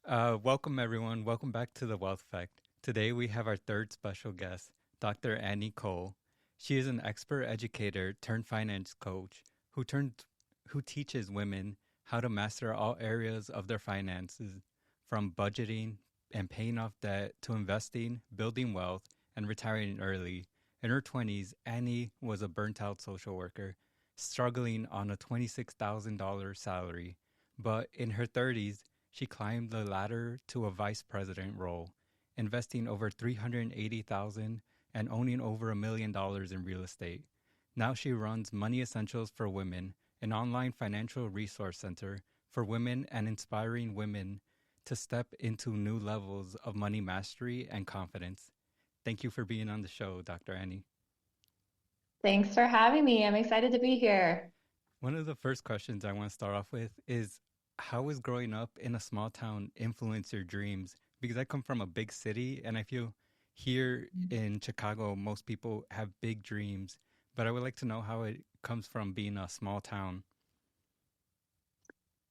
Welcome, everyone. Welcome back to The Wealth Effect. Today, we have our third special guest, Dr. Annie Cole. She is an expert educator turned finance coach who teaches women how to master all areas of their finances, from budgeting and paying off debt to investing, building wealth, and retiring early. In her 20s, Annie was a burnt out social worker, struggling on a $26,000 salary. But in her 30s, she climbed the ladder to a vice president role, investing over 380,000 and owning over $1 million in real estate. Now she runs Money Essentials for Women, an online financial resource center for women and inspiring women to step into new levels of money mastery and confidence. Thank you for being on the show, Dr. Annie. Thanks for having me. I'm excited to be here. One of the first questions I want to start off with is, how has growing up in a small town influenced your dreams? Because I come from a big city and I feel here in Chicago, most people have big dreams, but I would like to know how it comes from being a small town.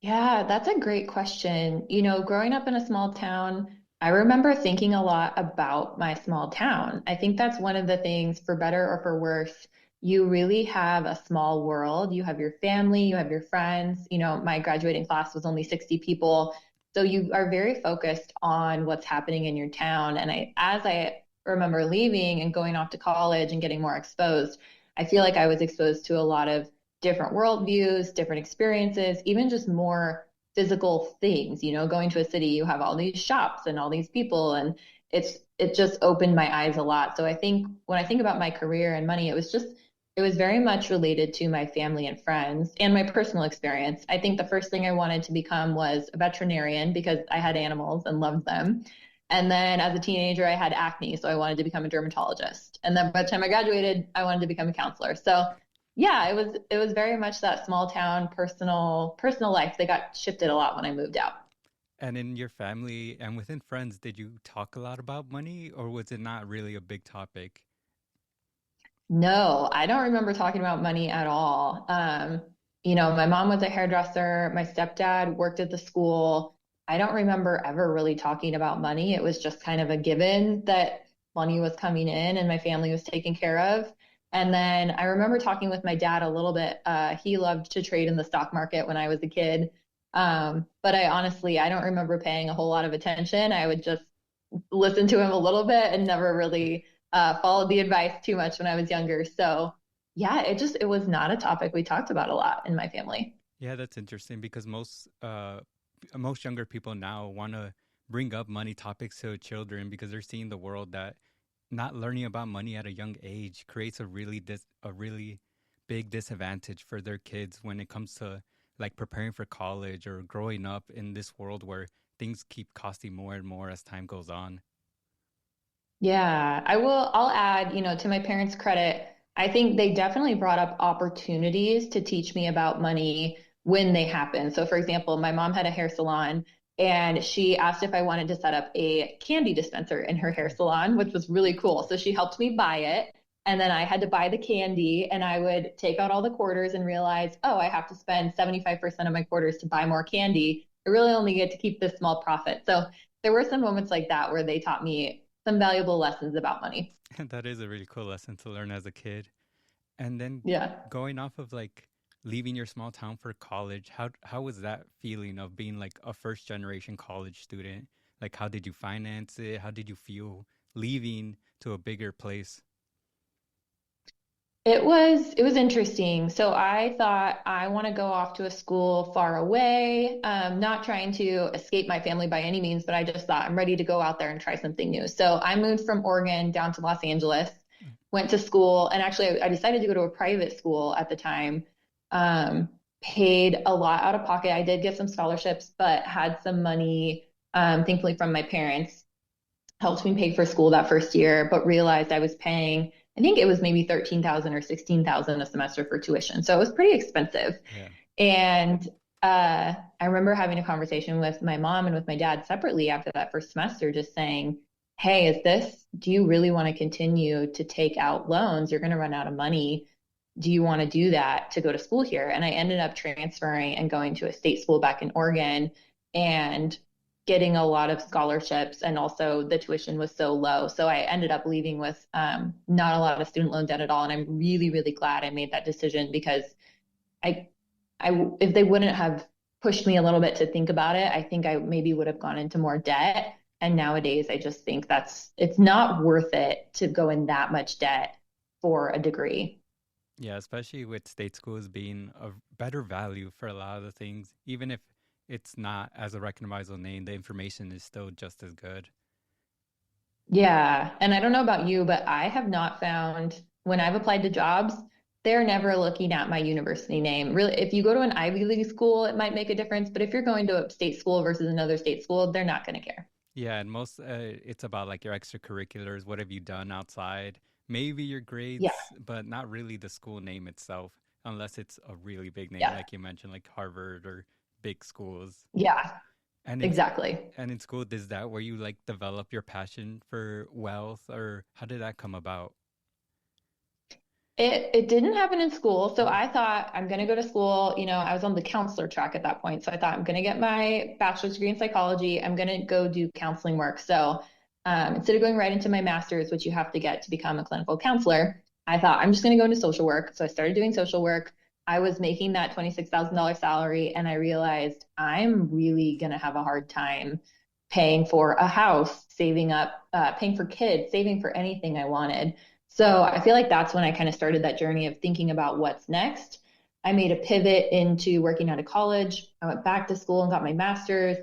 Yeah, that's a great question. Growing up in a small town, I remember thinking a lot about my small town. I think that's one of the things, for better or for worse, you really have a small world. You have your family, you have your friends. My graduating class was only 60 people. So you are very focused on what's happening in your town. And as I remember leaving and going off to college and getting more exposed, I feel like I was exposed to a lot of different worldviews, different experiences, even just more physical things. Going to a city, you have all these shops and all these people, and it just opened my eyes a lot. So I think when I think about my career and money, it was very much related to my family and friends and my personal experience. I think the first thing I wanted to become was a veterinarian because I had animals and loved them. And then as a teenager, I had acne, so I wanted to become a dermatologist. And then by the time I graduated, I wanted to become a counselor. So yeah, it was very much that small town personal life that got shifted a lot when I moved out. And in your family and within friends, did you talk a lot about money or was it not really a big topic? No, I don't remember talking about money at all. My mom was a hairdresser. My stepdad worked at the school. I don't remember ever really talking about money. It was just kind of a given that money was coming in and my family was taken care of. And then I remember talking with my dad a little bit. He loved to trade in the stock market when I was a kid. But I don't remember paying a whole lot of attention. I would just listen to him a little bit and never really followed the advice too much when I was younger. So yeah, it was not a topic we talked about a lot in my family. Yeah, that's interesting because most younger people now want to bring up money topics to children because they're seeing the world that not learning about money at a young age creates a really big disadvantage for their kids when it comes to like preparing for college or growing up in this world where things keep costing more and more as time goes on. Yeah, I'll add, to my parents' credit, I think they definitely brought up opportunities to teach me about money when they happened. So, for example, my mom had a hair salon and she asked if I wanted to set up a candy dispenser in her hair salon, which was really cool. So she helped me buy it. And then I had to buy the candy and I would take out all the quarters and realize, oh, I have to spend 75% of my quarters to buy more candy. I really only get to keep this small profit. So there were some moments like that where they taught me some valuable lessons about money. And that is a really cool lesson to learn as a kid. And then Yeah. going off of like leaving your small town for college, how was that feeling of being like a first generation college student? Like how did you finance it? How did you feel leaving to a bigger place? It was interesting. So I thought I want to go off to a school far away, not trying to escape my family by any means, but I just thought I'm ready to go out there and try something new. So I moved from Oregon down to Los Angeles, went to school, and actually I decided to go to a private school at the time. Um, Paid a lot out of pocket. I did get some scholarships, but had some money, thankfully from my parents helped me pay for school that first year, but realized I was paying, I think it was maybe 13,000 or 16,000 a semester for tuition. So it was pretty expensive. Yeah. And I remember having a conversation with my mom and with my dad separately after that first semester, just saying, hey, do you really want to continue to take out loans? You're going to run out of money. Do you want to do that to go to school here? And I ended up transferring and going to a state school back in Oregon. And getting a lot of scholarships, and also the tuition was so low. So I ended up leaving with not a lot of student loan debt at all. And I'm really, really glad I made that decision because I, if they wouldn't have pushed me a little bit to think about it, I think I maybe would have gone into more debt. And nowadays, I just think it's not worth it to go in that much debt for a degree. Yeah, especially with state schools being a better value for a lot of the things, even if it's not as a recognizable name, the information is still just as good. Yeah. And I don't know about you, but I have not found when I've applied to jobs, they're never looking at my university name. Really, if you go to an Ivy League school, it might make a difference. But if you're going to a state school versus another state school, they're not going to care. Yeah, and most it's about like your extracurriculars, what have you done outside, maybe your Yeah. grades, but not really the school name itself, unless it's a really big name, Yeah. like you mentioned, like Harvard or big schools. Yeah. And in Exactly. and in school, is that where you like develop your passion for wealth, or how did that come about? It didn't happen in school. So I thought I'm going to go to school. I was on the counselor track at that point. So I thought I'm going to get my bachelor's degree in psychology. I'm going to go do counseling work. So instead of going right into my master's, which you have to get to become a clinical counselor, I thought I'm just going to go into social work. So I started doing social work. I was making that $26,000 salary, and I realized I'm really going to have a hard time paying for a house, saving up, paying for kids, saving for anything I wanted. So I feel like that's when I kind of started that journey of thinking about what's next. I made a pivot into working out of college. I went back to school and got my master's,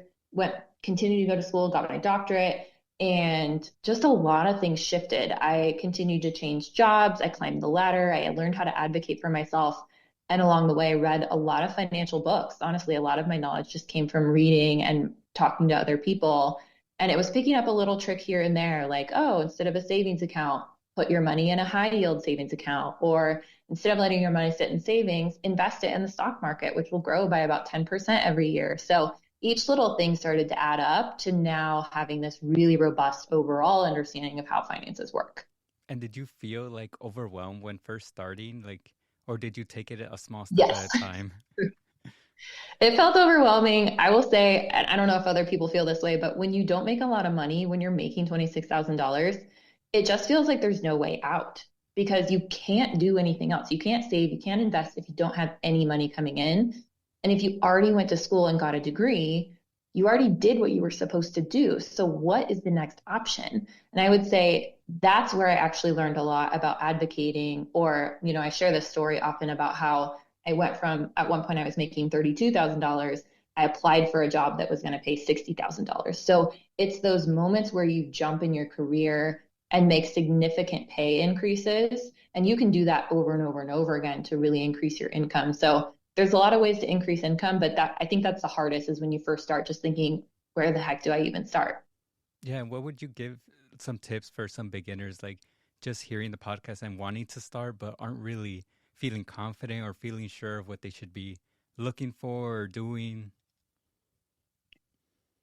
continued to go to school, got my doctorate, and just a lot of things shifted. I continued to change jobs. I climbed the ladder. I learned how to advocate for myself. And along the way, I read a lot of financial books. Honestly, a lot of my knowledge just came from reading and talking to other people. And it was picking up a little trick here and there, like, oh, instead of a savings account, put your money in a high yield savings account, or instead of letting your money sit in savings, invest it in the stock market, which will grow by about 10% every year. So each little thing started to add up to now having this really robust overall understanding of how finances work. And did you feel like overwhelmed when first starting, like, or did you take it a small step at a Yes. time? It felt overwhelming. I will say, and I don't know if other people feel this way, but when you don't make a lot of money, when you're making $26,000, it just feels like there's no way out because you can't do anything else. You can't save, you can't invest if you don't have any money coming in. And if you already went to school and got a degree, you already did what you were supposed to do. So what is the next option? And I would say that's where I actually learned a lot about advocating, or, I share this story often about how I went from, at one point I was making $32,000. I applied for a job that was going to pay $60,000. So it's those moments where you jump in your career and make significant pay increases. And you can do that over and over and over again to really increase your income. So there's a lot of ways to increase income, but I think that's the hardest is when you first start just thinking, where the heck do I even start? Yeah, and what would you give some tips for some beginners, like just hearing the podcast and wanting to start, but aren't really feeling confident or feeling sure of what they should be looking for or doing?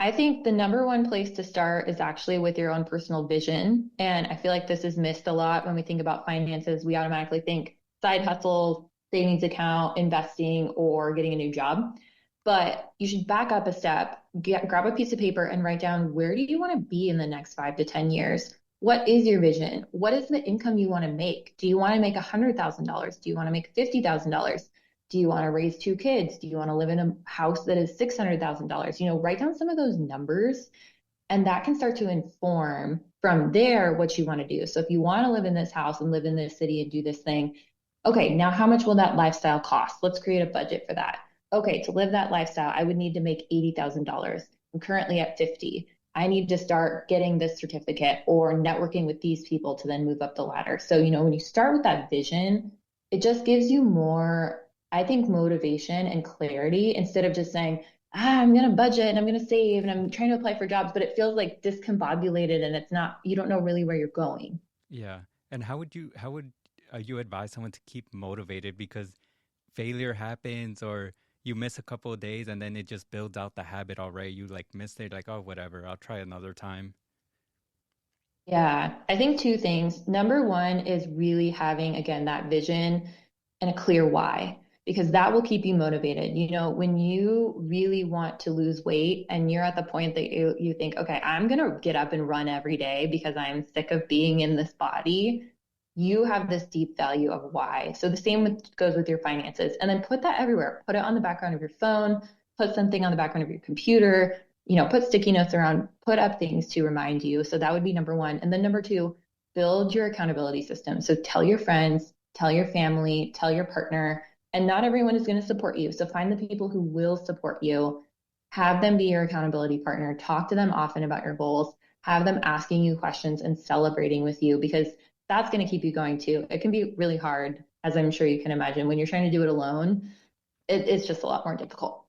I think the number one place to start is actually with your own personal vision. And I feel like this is missed a lot when we think about finances. We automatically think side hustle, savings account, investing, or getting a new job. But you should back up a step, grab a piece of paper and write down, where do you want to be in the next 5 to 10 years? What is your vision? What is the income you want to make? Do you want to make $100,000? Do you want to make $50,000? Do you want to raise two kids? Do you want to live in a house that is $600,000? Write down some of those numbers, and that can start to inform from there what you want to do. So if you want to live in this house and live in this city and do this thing, okay, now how much will that lifestyle cost? Let's create a budget for that. Okay, to live that lifestyle, I would need to make $80,000. I'm currently at 50. I need to start getting this certificate or networking with these people to then move up the ladder. So, when you start with that vision, it just gives you more, I think, motivation and clarity instead of just saying, I'm going to budget and I'm going to save and I'm trying to apply for jobs, but it feels like discombobulated and it's not, you don't know really where you're going. Yeah. And how would you advise someone to keep motivated, because failure happens, or you miss a couple of days and then it just builds out the habit already. You like missed it, like, oh, whatever, I'll try another time. Yeah, I think two things. Number one is really having, again, that vision and a clear why. because that will keep you motivated. You know, when you really want to lose weight and you're at the point that you think, okay, I'm going to get up and run every day because I'm sick of being in this body, you have this deep value of why. So the same goes with your finances. And then put that everywhere. Put it on the background of your phone, put something on the background of your computer, you know, put sticky notes around, put up things to remind you. So that would be number one. And then number two, build your accountability system. So tell your friends, tell your family, tell your partner, and not everyone is going to support you. So find the people who will support you, have them be your accountability partner, talk to them often about your goals, have them asking you questions and celebrating with you because that's going to keep you going too. It can be really hard, as I'm sure you can imagine, when you're trying to do it alone. It's just a lot more difficult.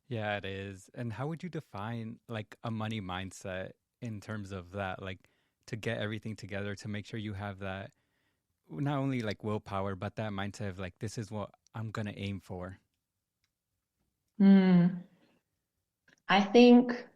Yeah, it is. And how would you define like a money mindset in terms of that, like to get everything together to make sure you have that not only like willpower, but that mindset of like, this is what I'm gonna aim for. Hmm. I think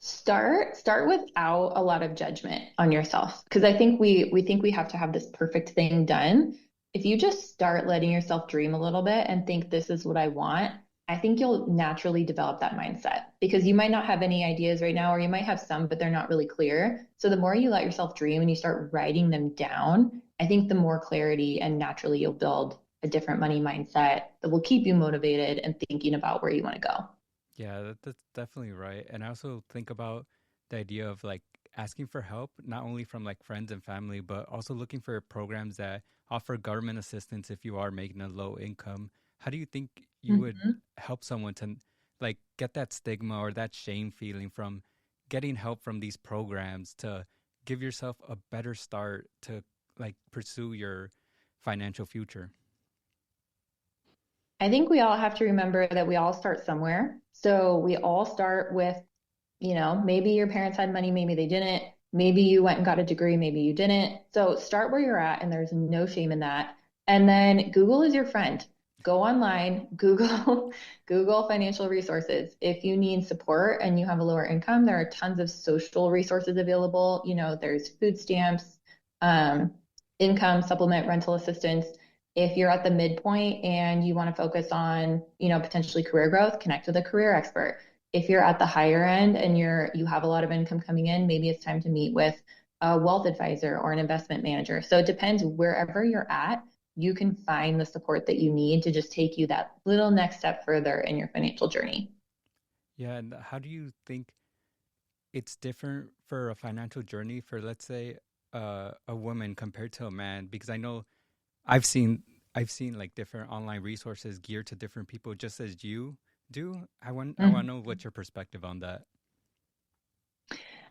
start without a lot of judgment on yourself because I think we think we have to have this perfect thing done. If you just start letting yourself dream a little bit and think this is what I want, I think you'll naturally develop that mindset because you might not have any ideas right now or you might have some but they're not really clear. So the more you let yourself dream and you start writing them down, I think the more clarity and naturally you'll build a different money mindset that will keep you motivated and thinking about where you want to go. Yeah, that's definitely right. And I also think about the idea of like asking for help, not only from like friends and family, but also looking for programs that offer government assistance if you are making a low income. How do you think you would Mhm. help someone to like get that stigma or that shame feeling from getting help from these programs to give yourself a better start to like pursue your financial future? I think we all have to remember that we all start somewhere. So we all start with, you know, maybe your parents had money, maybe they didn't. Maybe you went and got a degree, maybe you didn't. So start where you're at, and there's no shame in that. And then Google is your friend. Go online, Google, Google financial resources. If you need support and you have a lower income, there are tons of social resources available. You know, there's food stamps, um, income supplement, rental assistance. If you're at the midpoint and you want to focus on, you know, potentially career growth, connect with a career expert. If you're at the higher end and you have a lot of income coming in, maybe it's time to meet with a wealth advisor or an investment manager. So it depends wherever you're at, you can find the support that you need to just take you that little next step further in your financial journey. Yeah, and how do you think it's different for a financial journey for, let's say, a woman compared to a man? Because I know I've seen I've seen like different online resources geared to different people, just as you do. I want to know what's your perspective on that.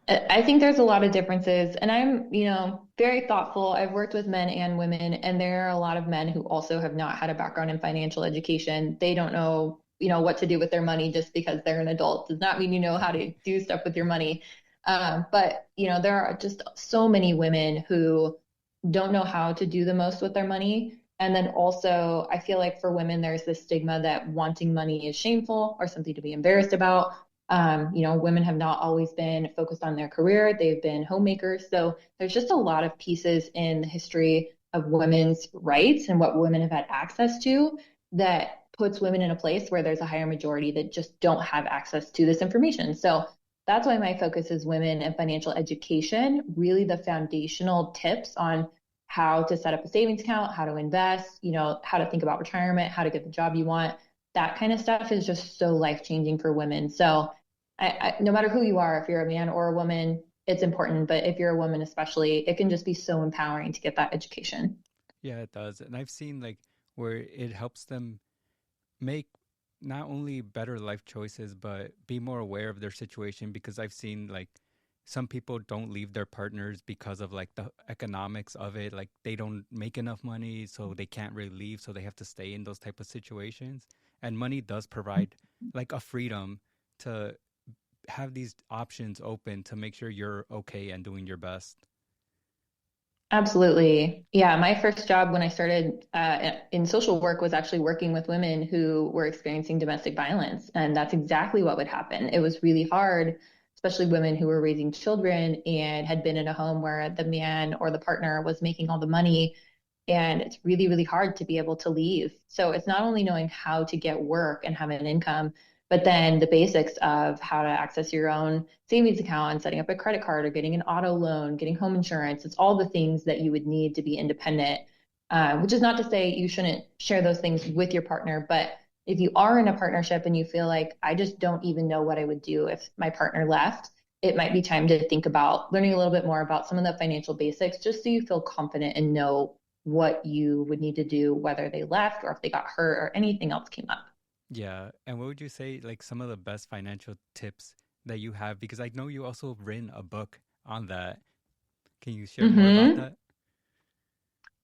I think there's a lot of differences, and I'm, you know, very thoughtful. I've worked with men and women, and there are a lot of men who also have not had a background in financial education. They don't know, you know, what to do with their money just because they're an adult does not mean you know how to do stuff with your money. But you know, there are just so many women who don't know how to do the most with their money. And then also, I feel like for women, there's this stigma that wanting money is shameful or something to be embarrassed about. You know, women have not always been focused on their career, they've been homemakers. So there's just a lot of pieces in the history of women's rights and what women have had access to that puts women in a place where there's a higher majority that just don't have access to this information. So that's why my focus is women and financial education, really the foundational tips on how to set up a savings account, how to invest, you know, how to think about retirement, how to get the job you want. That kind of stuff is just so life changing for women. So no matter who you are, if you're a man or a woman, it's important. But if you're a woman, especially, it can just be so empowering to get that education. Yeah, it does. And I've seen like where it helps them make not only better life choices, but be more aware of their situation. Because I've seen like some people don't leave their partners because of like the economics of it. Like they don't make enough money, so they can't really leave. So they have to stay in those type of situations. And money does provide like a freedom to have these options open to make sure you're okay and doing your best. Absolutely. Yeah, my first job when I started in social work was actually working with women who were experiencing domestic violence. And that's exactly what would happen. It was really hard, especially women who were raising children and had been in a home where the man or the partner was making all the money. and it's really, really hard to be able to leave. So it's not only knowing how to get work and have an income, but then the basics of how to access your own savings account, setting up a credit card or getting an auto loan, getting home insurance. It's all the things that you would need to be independent, which is not to say you shouldn't share those things with your partner, but if you are in a partnership and you feel like I just don't even know what I would do if my partner left, it might be time to think about learning a little bit more about some of the financial basics just so you feel confident and know what you would need to do, whether they left or if they got hurt or anything else came up. Yeah. And what would you say, like, some of the best financial tips that you have? Because I know you also written a book on that. Can you share more about Mm-hmm. that?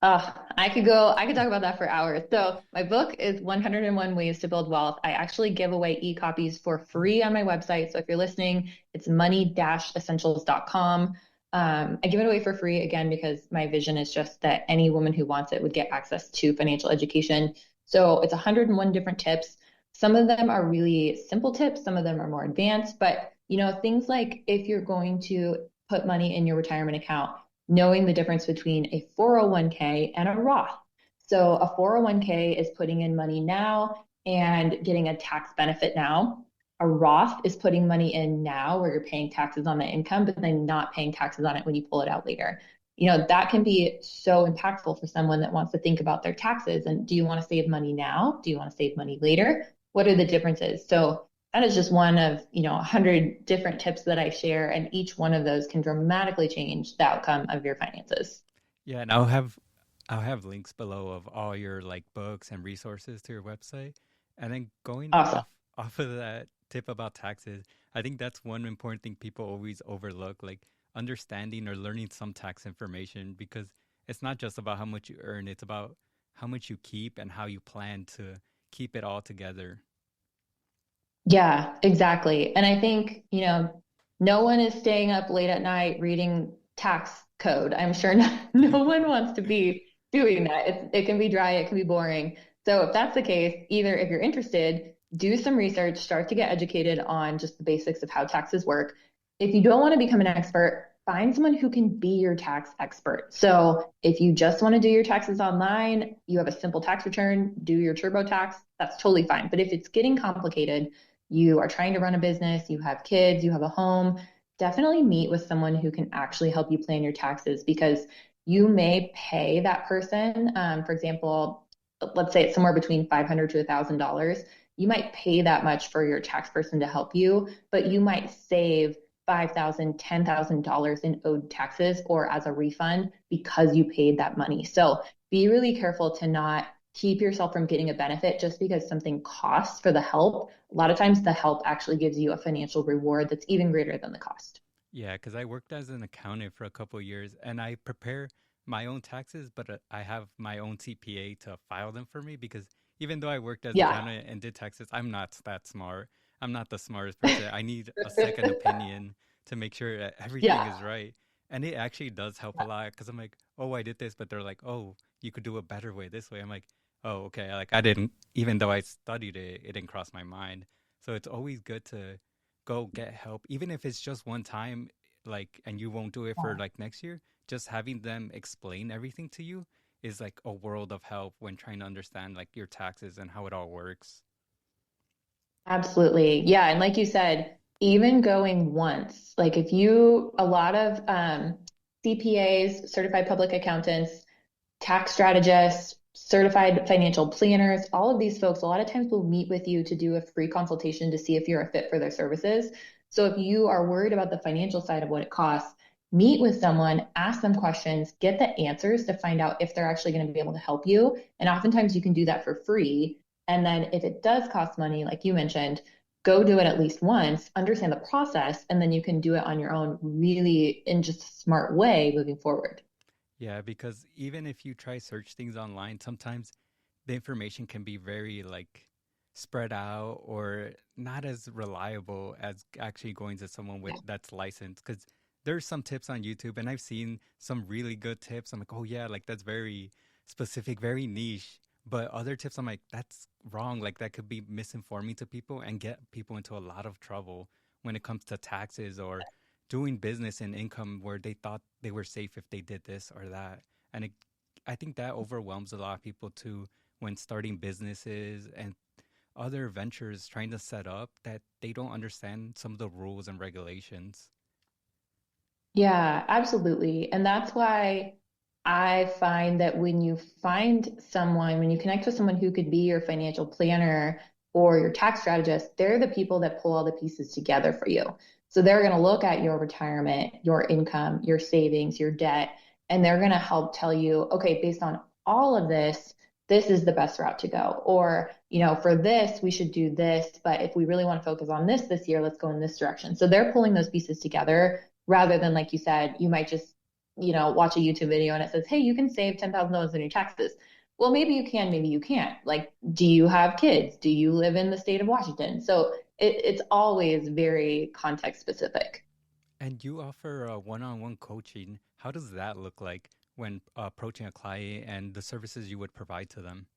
I could talk about that for hours. So my book is 101 Ways to Build Wealth. I actually give away e-copies for Oh, free on my website. So if you're listening, it's money-essentials.com. I give it away for free again because my vision is just that any woman who wants it would get access to financial education. So it's 101 different tips. Some of them are really simple tips, some of them are more advanced, but things like if you're going to put money in your retirement account, knowing the difference between a 401k and a Roth. So a 401k is putting in money now and getting a tax benefit now. A Roth is putting money in now where you're paying taxes on the income, but then not paying taxes on it when you pull it out later. That can be so impactful for someone that wants to think about their taxes. And do you want to save money now? Do you want to save money later? What are the differences? So that is just one of 100 different tips that I share, and each one of those can dramatically change the outcome of your finances. yeah. And I'll have links below of all your like books and resources to your website. And then going Awesome. off of that tip about taxes, I think that's one important thing people always overlook, like understanding or learning some tax information because it's not just about how much you earn, it's about how much you keep and how you plan to keep it all together. Yeah, exactly. And I think, no one is staying up late at night reading tax code. I'm sure no one wants to be doing that. It can be dry, it can be boring. So if that's the case, either if you're interested, do some research, start to get educated on just the basics of how taxes work. If you don't want to become an expert, find someone who can be your tax expert. So if you just want to do your taxes online, you have a simple tax return, do your TurboTax, that's totally fine. But if it's getting complicated, you are trying to run a business, you have kids, you have a home, definitely meet with someone who can actually help you plan your taxes because you may pay that person. For example, let's say it's somewhere between $500 to $1,000. You might pay that much for your tax person to help you, but you might save $5,000, $10,000 in owed taxes or as a refund because you paid that money. So be really careful to not keep yourself from getting a benefit just because something costs for the help. A lot of times the help actually gives you a financial reward that's even greater than the cost. Yeah, because I worked as an accountant for a couple of years and I prepare my own taxes, but I have my own CPA to file them for me because even though I worked as an Yeah. accountant and did taxes, I'm not that smart. I'm not the smartest person. I need a second opinion to make sure that everything Yeah. is right. And it actually does help a lot because I'm like, oh, I did this, but they're like, oh, you could do a better way this way. I'm like, oh, okay. Like I didn't, even though I studied it, it didn't cross my mind. So it's always good to go get help, even if it's just one time, like, and you won't do it for like next year. Just having them explain everything to you is like a world of help when trying to understand like your taxes and how it all works. Absolutely. Yeah. And like you said, even going once, like if you, a lot of CPAs, certified public accountants, tax strategists, certified financial planners, all of these folks, a lot of times will meet with you to do a free consultation to see if you're a fit for their services. So if you are worried about the financial side of what it costs, meet with someone, ask them questions, get the answers to find out if they're actually going to be able to help you. And oftentimes you can do that for free. And then if it does cost money, like you mentioned, go do it at least once, understand the process, and then you can do it on your own really in just a smart way moving forward. Yeah, because even if you try search things online, sometimes the information can be very like spread out or not as reliable as actually going to someone with that's licensed. Because there's some tips on YouTube, and I've seen some really good tips. I'm like, oh yeah, like that's very specific, very niche. But other tips, I'm like, that's wrong. Like that could be misinforming to people and get people into a lot of trouble when it comes to taxes or doing business and income where they thought they were safe if they did this or that. And I think that overwhelms a lot of people too when starting businesses and other ventures trying to set up that they don't understand some of the rules and regulations. Yeah, absolutely. And that's why I find that when you find someone, when you connect with someone who could be your financial planner or your tax strategist, they're the people that pull all the pieces together for you. So they're going to look at your retirement, your income, your savings, your debt, and they're going to help tell you, okay, based on all of this, this is the best route to go. Or, for this, we should do this. But if we really want to focus on this year, let's go in this direction. So they're pulling those pieces together rather than, like you said, you might just, watch a YouTube video and it says, hey, you can save $10,000 in your taxes. Well, maybe you can, maybe you can't. Like, do you have kids? Do you live in the state of Washington? So it's always very context specific. And you offer one-on-one coaching. How does that look like when approaching a client and the services you would provide to them?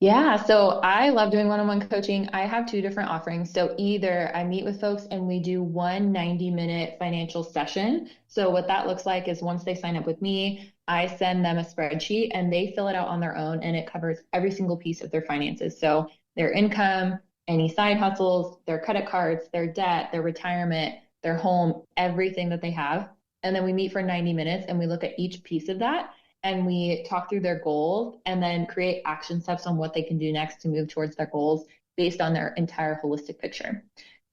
Yeah, so I love doing one-on-one coaching. I have two different offerings. So either I meet with folks and we do one 90-minute financial session. So what that looks like is once they sign up with me, I send them a spreadsheet and they fill it out on their own and it covers every single piece of their finances. So their income, any side hustles, their credit cards, their debt, their retirement, their home, everything that they have. And then we meet for 90 minutes and we look at each piece of that and we talk through their goals and then create action steps on what they can do next to move towards their goals based on their entire holistic picture.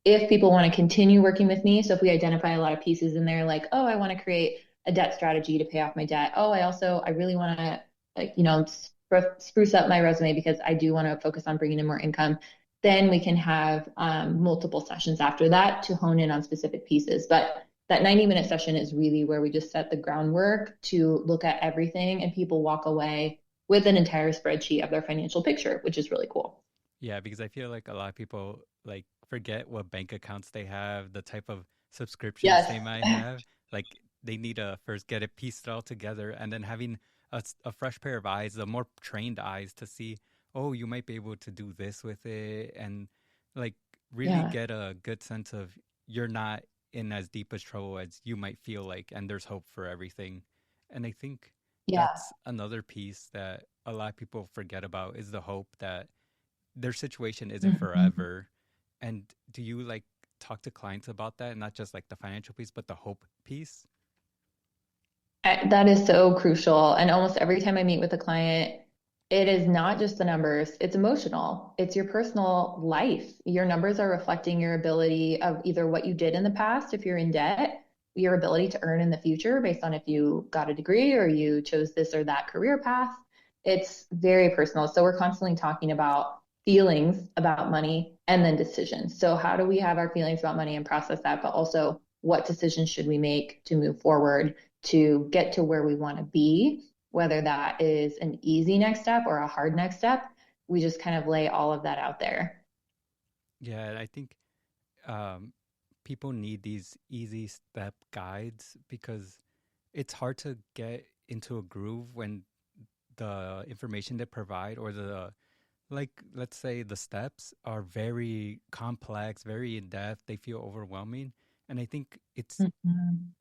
If people want to continue working with me, so if we identify a lot of pieces in there, like, oh, I want to create a debt strategy to pay off my debt. Oh, I really want to, like, spruce up my resume because I do want to focus on bringing in more income. Then we can have multiple sessions after that to hone in on specific pieces. But that 90-minute session is really where we just set the groundwork to look at everything and people walk away with an entire spreadsheet of their financial picture, which is really cool. Yeah, because I feel like a lot of people like forget what bank accounts they have, the type of subscriptions Yes. they might have. Like they need to first get it pieced all together and then having a fresh pair of eyes, the more trained eyes to see, oh, you might be able to do this with it and like really Yeah. get a good sense of you're not in as deep as trouble as you might feel like and there's hope for everything. And I think Yeah. that's another piece that a lot of people forget about is the hope that their situation isn't Mhm. forever. And do you like talk to clients about that? Not just like the financial piece, but the hope piece? That is so crucial. And almost every time I meet with a client, it is not just the numbers, it's emotional. It's your personal life. Your numbers are reflecting your ability of either what you did in the past, if you're in debt, your ability to earn in the future based on if you got a degree or you chose this or that career path. It's very personal. So we're constantly talking about feelings about money and then decisions. So, how do we have our feelings about money and process that? But also, what decisions should we make to move forward to get to where we want to be, whether that is an easy next step or a hard next step. We just kind of lay all of that out there. Yeah, I think um, people need these easy step guides because it's hard to get into a groove when the information they provide or the like let's say the steps are very complex, very in depth, they feel overwhelming. And I think it's Mhm.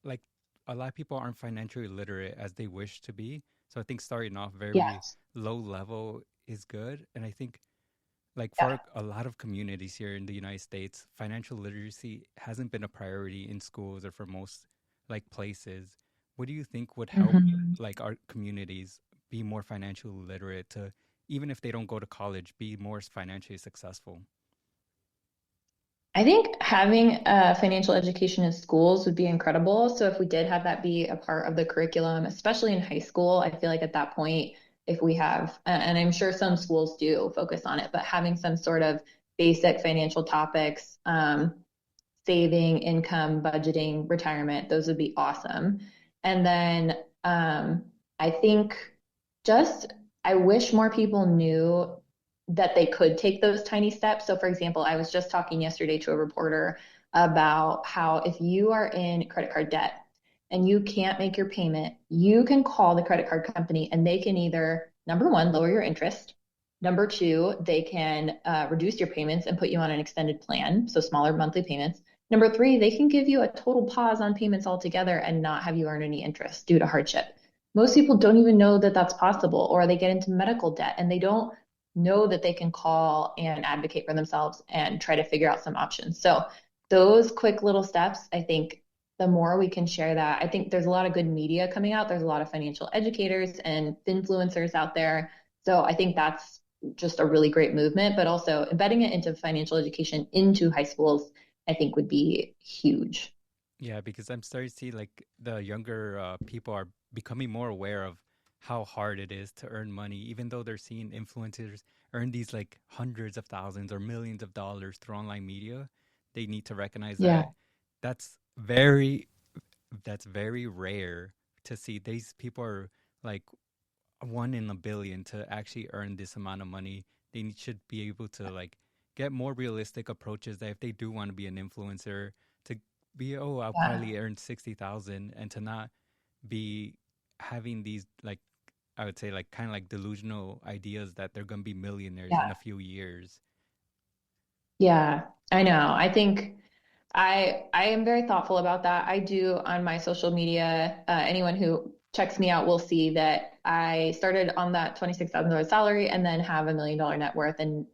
like a lot of people aren't financially literate as they wish to be. So I think starting off very Yes. low level is good. And I think like Yeah. for a lot of communities here in the United States, financial literacy hasn't been a priority in schools or for most like places. What do you think would help Mhm. like our communities be more financially literate to even if they don't go to college, be more financially successful? I think having financial education in schools would be incredible. So if we did have that be a part of the curriculum, especially in high school, I feel like at that point, if we have, and I'm sure some schools do focus on it, but having some sort of basic financial topics, saving, income, budgeting, retirement, those would be awesome. And then I think just, I wish more people knew that they could take those tiny steps. So, for example, I was just talking yesterday to a reporter about how if you are in credit card debt and you can't make your payment, you can call the credit card company and they can either, number one, lower your interest. Number two, they can reduce your payments and put you on an extended plan, so smaller monthly payments. Number three, they can give you a total pause on payments altogether and not have you earn any interest due to hardship. most people don't even know that that's possible, or they get into medical debt and they don't know that they can call and advocate for themselves and try to figure out some options. So those quick little steps, I think the more we can share that, I think there's a lot of good media coming out. There's a lot of financial educators and influencers out there. So I think that's just a really great movement, but also embedding it into financial education into high schools, I think would be huge. Yeah, because I'm starting to see like the younger people are becoming more aware of how hard it is to earn money, even though they're seeing influencers earn these like hundreds of thousands or millions of dollars through online media. They need to recognize Yeah, that that's very that's very rare to see. These people are like one in a billion to actually earn this amount of money. Should be able to like get more realistic approaches that if they do want to be an influencer, to be, oh, I'll yeah, probably earn 60,000, and to not be having these like, I would say like kind of like delusional ideas that they're going to be millionaires in yeah. a few years. Yeah, I know. I think I am very thoughtful about that. I do on my social media. Anyone who checks me out will see that I started on that $26,000 salary and then have $1 million net worth and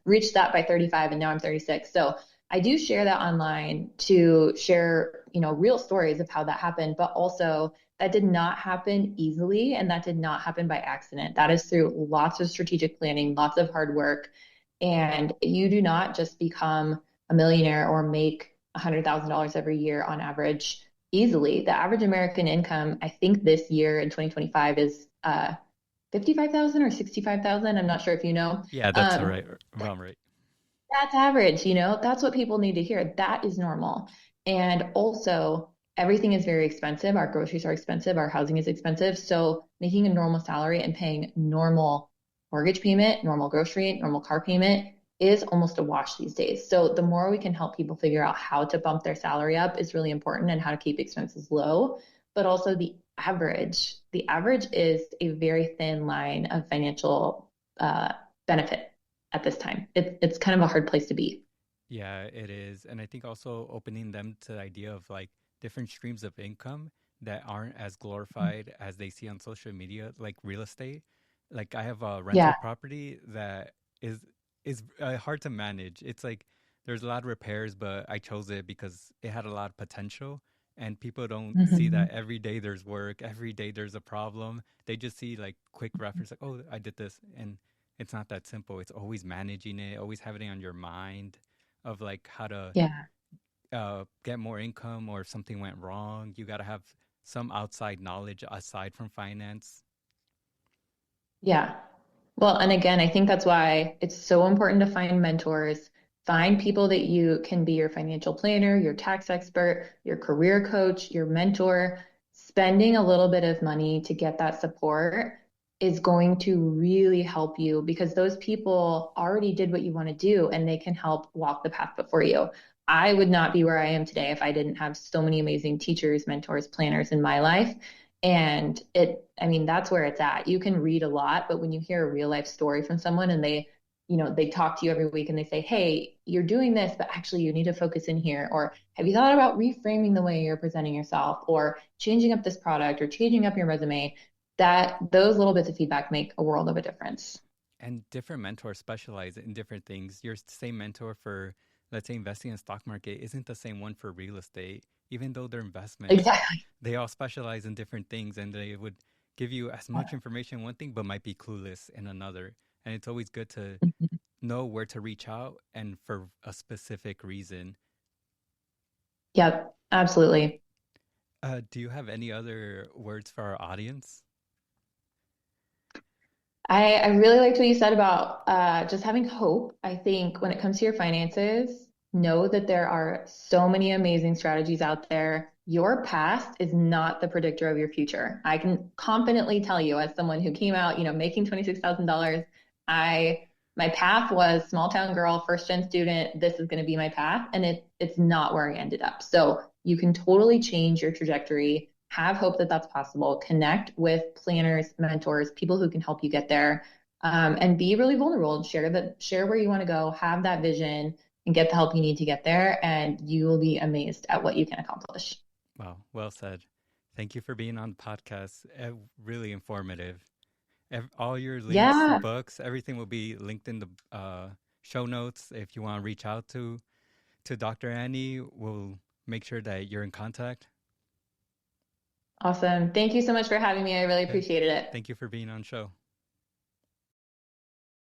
reached that by 35, and now I'm 36. So I do share that online to share, real stories of how that happened, but also that did not happen easily and that did not happen by accident. That is through lots of strategic planning, lots of hard work, and you do not just become a millionaire or make $100,000 every year on average easily. The average American income, I think this year in 2025 is 55,000 or 65,000. I'm not sure if you know. Yeah, that's all Um, right. About right. that's average, that's what people need to hear. That is normal. And also, everything is very expensive. Our groceries are expensive, our housing is expensive. So, making a normal salary and paying normal mortgage payment, normal grocery, normal car payment is almost a wash these days. So, the more we can help people figure out how to bump their salary up is really important, and how to keep expenses low, but also the average. The average is a very thin line of financial benefit at this time. It's kind of a hard place to be. Yeah, it is. And I think also opening them to the idea of like different streams of income that aren't as glorified as they see on social media, like real estate. Like I have a rental Yeah. property that is is hard to manage. It's like there's a lot of repairs, but I chose it because it had a lot of potential. And people don't see Hmm. that every day there's work, every day there's a problem. They just see like quick reference, like, oh, I did this. And it's not that simple. It's always managing it, always having it on your mind of like how to Yeah. get more income, or if something went wrong, you got to have some outside knowledge aside from finance. Yeah. Well, and again, I think that's why it's so important to find mentors, find people that you can be your financial planner, your tax expert, your career coach, your mentor. Spending a little bit of money to get that support is going to really help you, because those people already did what you want to do and they can help walk the path before you. I would not be where I am today if I didn't have so many amazing teachers, mentors, planners in my life. And I mean, that's where it's at. You can read a lot, but when you hear a real life story from someone and they talk to you every week and they say, hey, you're doing this, but actually you need to focus in here. Or have you thought about reframing the way you're presenting yourself, or changing up this product, or changing up your resume? That those little bits of feedback make a world of a difference. And different mentors specialize in different things. Your same mentor for, let's say, investing in the stock market isn't the same one for real estate. Even though they're investments, Exactly. they all specialize in different things, and they would give you as much information in one thing, but might be clueless in another. And it's always good to know where to reach out and for a specific reason. Yep, absolutely. Do you have any other words for our audience? I really liked what you said about just having hope. I think when it comes to your finances, know that there are so many amazing strategies out there. Your past is not the predictor of your future. I can confidently tell you, as someone who came out, making $26,000, my path was small town girl, first gen student. This is going to be my path, and it's not where I ended up. So you can totally change your trajectory. Have hope that that's possible. Connect with planners, mentors, people who can help you get there, and be really vulnerable. Share where you want to go. Have that vision and get the help you need to get there, and you will be amazed at what you can accomplish. Wow, well said. Thank you for being on the podcast. Really informative. All your links, Yeah, books, everything will be linked in the show notes. If you want to reach out to Dr. Annie, we'll make sure that you're in contact. awesome. Thank you so much for having me. I really Okay. appreciated it. Thank you for being on show.